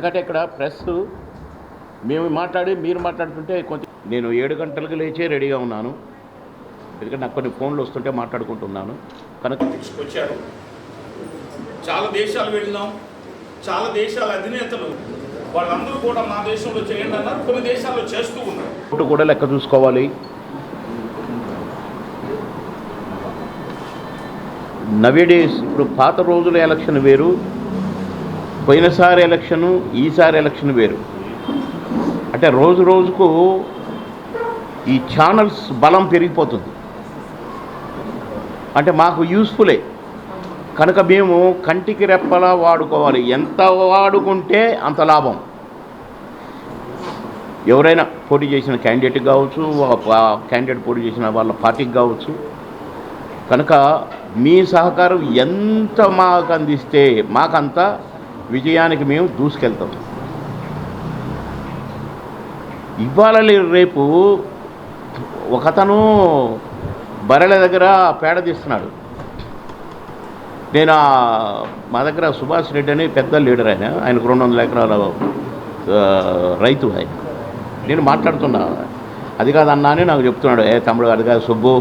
ఎందుకంటే ఇక్కడ ప్రెస్ మేము మాట్లాడి మీరు మాట్లాడుతుంటే కొంచెం నేను 7 గంటలకు లేచే రెడీగా ఉన్నాను. ఎందుకంటే నాకు కొన్ని ఫోన్లు వస్తుంటే మాట్లాడుకుంటున్నాను కనుక తీసుకొచ్చారు. చాలా దేశాలు వెళ్ళినాం, చాలా దేశాల అధినేతలు వాళ్ళందరూ కూడా మా దేశంలో చేయండి అన్నారు, కొన్ని దేశాల్లో చేస్తూ ఉన్నారు. ఓటు కూడా లెక్క చూసుకోవాలి. నవేడేస్ ఇప్పుడు పాత రోజుల ఎలక్షన్ వేరు, పోయినసారి ఎలక్షను ఈసారి ఎలక్షన్ వేరు. అంటే రోజు రోజుకు ఈ ఛానల్స్ బలం పెరిగిపోతుంది. అంటే మాకు యూస్ఫులే కనుక మేము కంటికి రెప్పలా వాడుకోవాలి. ఎంత వాడుకుంటే అంత లాభం. ఎవరైనా పోటీ చేసిన క్యాండిడేట్కి కావచ్చు, క్యాండిడేట్ పోటీ చేసిన వాళ్ళ పార్టీకి కావచ్చు. కనుక మీ సహకారం ఎంత మాకు అందిస్తే మాకంత విజయానికి మేము దూసుకెళ్తాం. ఇవాళ రేపు ఒకతను బర్రెల దగ్గర పేడ తీస్తున్నాడు. నేను మా దగ్గర సుభాష్ రెడ్డి అని పెద్ద లీడర్, ఆయనకు 200 ఎకరాల రైతు ఆయన. నేను మాట్లాడుతున్నా, అది కాదన్నా అని నాకు చెప్తున్నాడు. తమ్ముడు అది కాదు సుబ్బు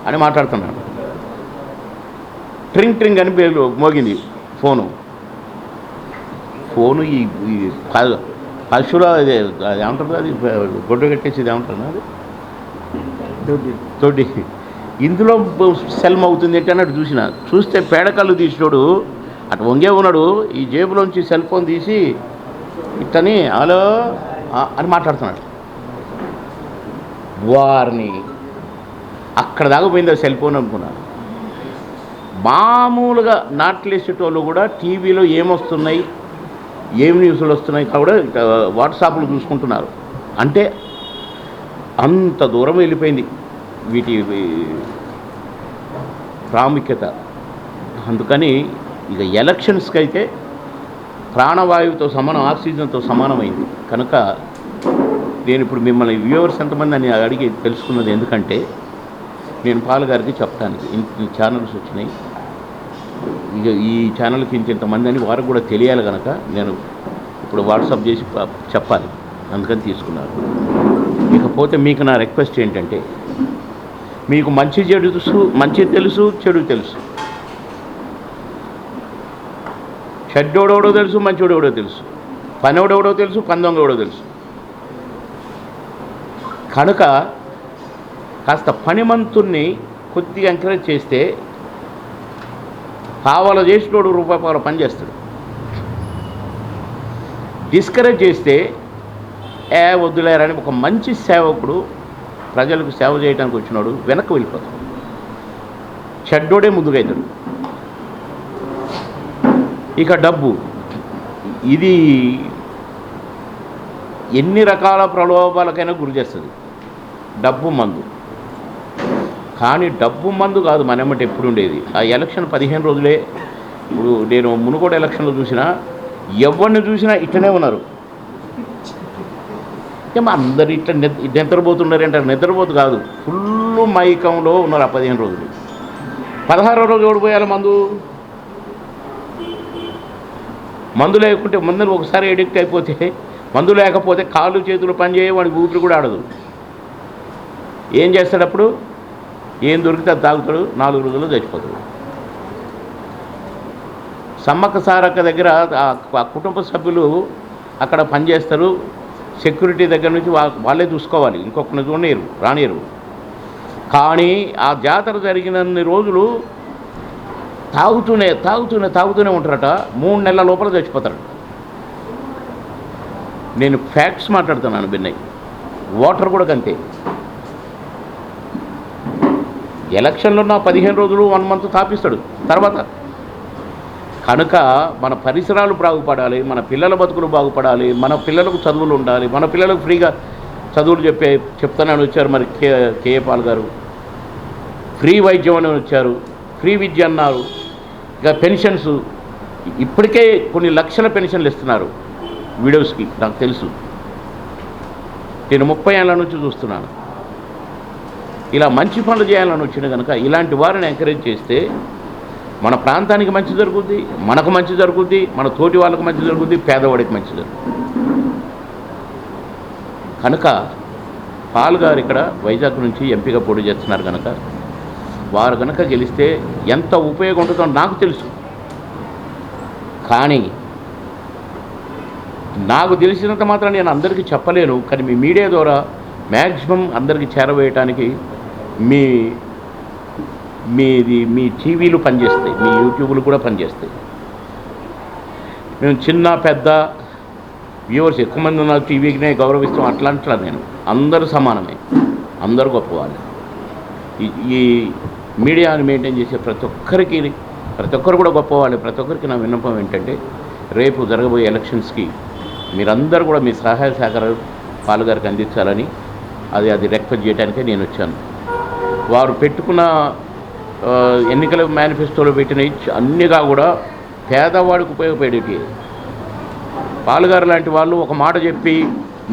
అని మాట్లాడుతున్నాడు. ట్రింగ్ ట్రింగ్ అని పేరు మోగింది ఫోను. ఈ పశువుల అది ఏమంటారు, అది గొడ్డు కట్టేసి ఏమంటారు, అది తోటి ఇందులో సెల్మ్ అవుతుంది ఏంటి అన్నట్టు చూస్తే పేడకళ్ళు తీసినోడు అటు వంగే ఉన్నాడు. ఈ జేబులోంచి సెల్ ఫోన్ తీసి ఇట్టని హలో అని మాట్లాడుతున్నాడు. వారిని అక్కడ దాకపోయింది సెల్ ఫోన్ అనుకున్నాను. మామూలుగా నాట్లేసేటోళ్ళు కూడా టీవీలో ఏమొస్తున్నాయి, ఏం న్యూస్లు వస్తున్నాయి కూడా వాట్సాప్లో చూసుకుంటున్నారు. అంటే అంత దూరం వెళ్ళిపోయింది వీటి ప్రాముఖ్యత. అందుకని ఇక ఎలక్షన్స్కి అయితే ప్రాణవాయువుతో సమానం, ఆక్సిజన్తో సమానమైంది. కనుక నేను ఇప్పుడు మిమ్మల్ని వ్యూవర్స్ ఎంతమంది అని అడిగి తెలుసుకున్నది ఎందుకంటే నేను పాలగారికి చెప్తానికి ఇంత ఛానల్స్ వచ్చినాయి, ఇక ఈ ఛానల్కి ఇంతమంది అని వారికి కూడా తెలియాలి. కనుక నేను ఇప్పుడు వాట్సాప్ చేసి చెప్పాలి, అందుకని తీసుకున్నాను. ఇకపోతే మీకు నా రిక్వెస్ట్ ఏంటంటే, మీకు మంచి తెలుసు, చెడు తెలుసు. చెడ్డోడెవడో తెలుసు, మంచోడెవడో తెలుసు, పనోడెవడో తెలుసు, పందొంగెవడో తెలుసు. కనుక కాస్త పనిమంతుణ్ణి కొద్దిగా ఎంకరేజ్ చేస్తే పావల చేసినోడు రూపాయల పని చేస్తాడు. డిస్కరేజ్ చేస్తే వద్దులేరని ఒక మంచి సేవకుడు ప్రజలకు సేవ చేయడానికి వచ్చినాడు వెనక్కి వెళ్ళిపోతాడు. చెడ్డోడే ముందుగైతాడు. ఇక డబ్బు, ఇది ఎన్ని రకాల ప్రలోభాలకైనా గురి చేస్తుంది. డబ్బు మందు. కానీ డబ్బు మందు కాదు మనమ్మటి ఎప్పుడు ఉండేది. ఆ ఎలక్షన్ 15 రోజులే. ఇప్పుడు నేను మునుగోడు ఎలక్షన్లో చూసినా ఎవరిని చూసినా ఇట్లనే ఉన్నారు. ఏమో అందరు ఇట్లా నిద్రపోతున్నారు అంటారు. నిద్రపోతు కాదు, ఫుల్ మైకంలో ఉన్నారు ఆ 15 రోజులు. 16వ రోజు ఓడిపోయాలి. మందు లేకుంటే మందులు ఒకసారి ఎడిక్ట్ అయిపోతే, మందు లేకపోతే కాళ్ళు చేతులు పనిచేయ, వాడికి ఊపిరి కూడా ఆడదు. ఏం చేస్తాడు అప్పుడు? ఏం దొరికితే అది తాగుతాడు, 4 రోజుల్లో చచ్చిపోతాడు. సమ్మక్క సారక్క దగ్గర ఆ కుటుంబ సభ్యులు అక్కడ పనిచేస్తారు. సెక్యూరిటీ దగ్గర నుంచి వాళ్ళే చూసుకోవాలి, ఇంకొకరిని రానియరు. కానీ ఆ జాతర జరిగినన్ని రోజులు తాగుతూనే ఉంటారట. 3 నెలల లోపల చచ్చిపోతారట. నేను ఫ్యాక్ట్స్ మాట్లాడుతున్నాను బిన్నయ్య. వాటర్ కూడా అంతే. ఎలక్షన్లో నా 15 రోజులు 1 మంత్ తాపిస్తాడు తర్వాత. కనుక మన పరిసరాలు బాగుపడాలి, మన పిల్లల బతుకులు బాగుపడాలి, మన పిల్లలకు చదువులు ఉండాలి, మన పిల్లలకు ఫ్రీగా చదువులు చెప్తానని వచ్చారు. మరి కేఏ పాల్ గారు ఫ్రీ వైద్యం అని వచ్చారు, ఫ్రీ విద్య అన్నారు. ఇక పెన్షన్స్ ఇప్పటికే కొన్ని లక్షల పెన్షన్లు ఇస్తున్నారు వీడియోస్కి, నాకు తెలుసు. నేను 30 ఏళ్ళ నుంచి చూస్తున్నాను. ఇలా మంచి పనులు చేయాలని వచ్చిన కనుక ఇలాంటి వారిని ఎంకరేజ్ చేస్తే మన ప్రాంతానికి మంచి జరుగుద్ది, మనకు మంచి జరుగుద్ది, మన తోటి వాళ్ళకు మంచి జరుగుద్ది, పేదవాడికి మంచి జరుగుద్ది. కనుక పాల్ గారు ఇక్కడ వైజాగ్ నుంచి ఎంపీగా పోటీ చేస్తున్నారు కనుక వారు కనుక గెలిస్తే ఎంత ఉపయోగం ఉంటుందో నాకు తెలుసు. కానీ నాకు తెలిసినంత మాత్రం నేను అందరికీ చెప్పలేను. కానీ మీ మీడియా ద్వారా మ్యాక్సిమం అందరికీ చేరవేయటానికి మీ టీవీలు పనిచేస్తాయి, మీ యూట్యూబ్లు కూడా పనిచేస్తాయి. మేము చిన్న పెద్ద వ్యూవర్స్ ఎక్కువ మంది ఉన్న టీవీకినే గౌరవిస్తాం అట్లా అంటున్నారు. నేను అందరూ సమానమే, అందరూ గొప్పవాళ్ళు. ఈ మీడియాని మెయింటైన్ చేసే ప్రతి ఒక్కరు కూడా గొప్పవాళ్ళు. ప్రతి ఒక్కరికి నా విన్నపం ఏంటంటే రేపు జరగబోయే ఎలక్షన్స్కి మీరందరూ కూడా మీ సహాయ సహకారాలు పాల్ గారికి అందించాలని అది రిక్వెస్ట్ చేయడానికే నేను వచ్చాను. వారు పెట్టుకున్న ఎన్నికల మేనిఫెస్టోలో పెట్టిన అన్నిగా కూడా పేదవాడికి ఉపయోగపడేవి. పాల్ గారు లాంటి వాళ్ళు ఒక మాట చెప్పి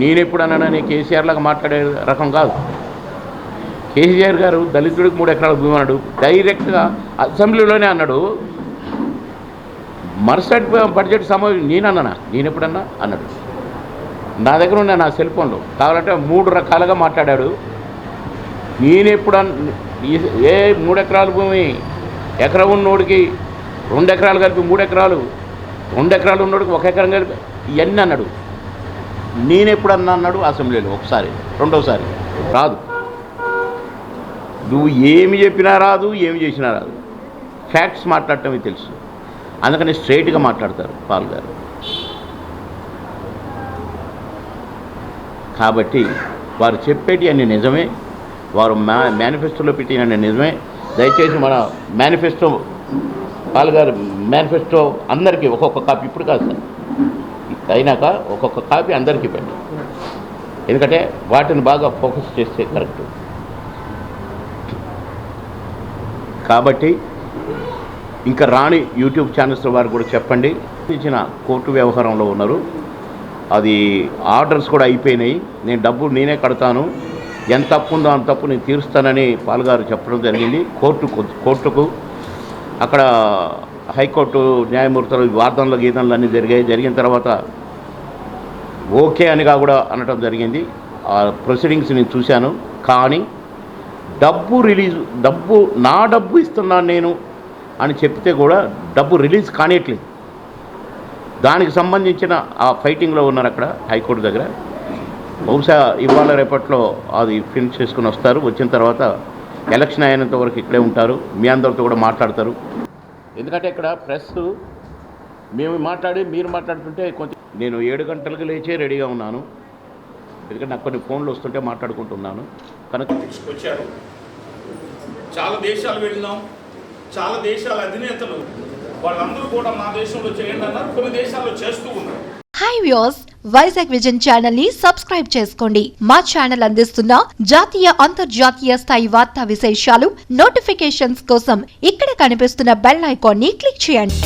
నేనెప్పుడు అన్నానని కేసీఆర్ లాగా మాట్లాడే రకం కాదు. కేసీఆర్ గారు దళితుడికి 3 ఎకరాల భూమి అన్నాడు, డైరెక్ట్గా అసెంబ్లీలోనే అన్నాడు. మరుసటి బడ్జెట్ సమావేశం నేనెప్పుడన్నా అన్నాడు. నా దగ్గర ఉన్న నా సెల్ ఫోన్లో కావాలంటే 3 రకాలుగా మాట్లాడాడు. ఏ 3 ఎకరాల భూమి, ఎకరం ఉన్నోడికి 2 ఎకరాలు కలిపి 3 ఎకరాలు, 2 ఎకరాలు ఉన్నోడికి 1 ఎకరం కలిపి ఇవన్నీ అన్నాడు. నేనెప్పుడన్నా అన్నాడు అసెంబ్లీలో ఒకసారి, రెండోసారి రాదు. నువ్వు ఏమి చెప్పినా రాదు, ఏమి చేసినా రాదు. ఫ్యాక్ట్స్ మాట్లాడటమే తెలుసు. అందుకని స్ట్రైట్గా మాట్లాడతారు పాల్ గారు. కాబట్టి వారు చెప్పేటి అన్ని నిజమే, వారు మేనిఫెస్టోలో పెట్టిన నిజమే. దయచేసి మన మేనిఫెస్టో పాల్ గారు మేనిఫెస్టో అందరికీ ఒక్కొక్క కాపీ, ఇప్పుడు కాదు సార్, అయినాక ఒక్కొక్క కాపీ అందరికీ ఇవ్వండి. ఎందుకంటే వాటిని బాగా ఫోకస్ చేస్తే కరెక్ట్. కాబట్టి ఇంకా రాని యూట్యూబ్ ఛానల్స్ వారు కూడా చెప్పండి. ఇచ్చిన కోర్టు వ్యవహారంలో ఉన్నారు, అది ఆర్డర్స్ కూడా అయిపోయినాయి. నేనే కడతాను, ఎంత తప్పు ఉందో అంత తప్పు నేను తీరుస్తానని పాల్ గారు చెప్పడం జరిగింది కోర్టుకు. అక్కడ హైకోర్టు న్యాయమూర్తులు వాదనలు గీతనలు అన్నీ జరిగిన తర్వాత ఓకే అనిగా కూడా అనడం జరిగింది. ఆ ప్రొసీడింగ్స్ నేను చూశాను. కానీ నా డబ్బు ఇస్తున్నాను నేను అని చెప్తే కూడా డబ్బు రిలీజ్ కానియట్లేదు. దానికి సంబంధించిన ఆ ఫైటింగ్లో ఉన్నారు అక్కడ హైకోర్టు దగ్గర. బహుశా ఇవాళ రేపట్లో అది ఫినిష్ చేసుకుని వస్తారు. వచ్చిన తర్వాత ఎలక్షన్ అయినంత వరకు ఇక్కడే ఉంటారు, మీ అందరితో కూడా మాట్లాడతారు. ఎందుకంటే ఇక్కడ ప్రెస్ మేము మీరు మాట్లాడుతుంటే కొంచెం నేను 7 గంటలకు లేచే రెడీగా ఉన్నాను. ఎందుకంటే నాకు కొన్ని ఫోన్లు వస్తుంటే మాట్లాడుకుంటున్నాను కనుక తీసుకొచ్చారు. చాలా దేశాలు వెళ్ళినాం, చాలా దేశాల అధినేతలు వాళ్ళందరూ కూడా మా దేశంలో చేయండి అన్నారు, కొన్ని దేశాల్లో చేస్తూ ఉన్నారు. High viewers, Vizag vision channel ని సబ్స్క్రైబ్ చేసుకోండి. మా ఛానల్ అందిస్తున్న జాతీయ అంతర్జాతీయ స్థాయి వార్తా విశేషాలు నోటిఫికేషన్స్ కోసం ఇక్కడ కనిపిస్తున్న బెల్ ఐకాన్ ని క్లిక్ చేయండి.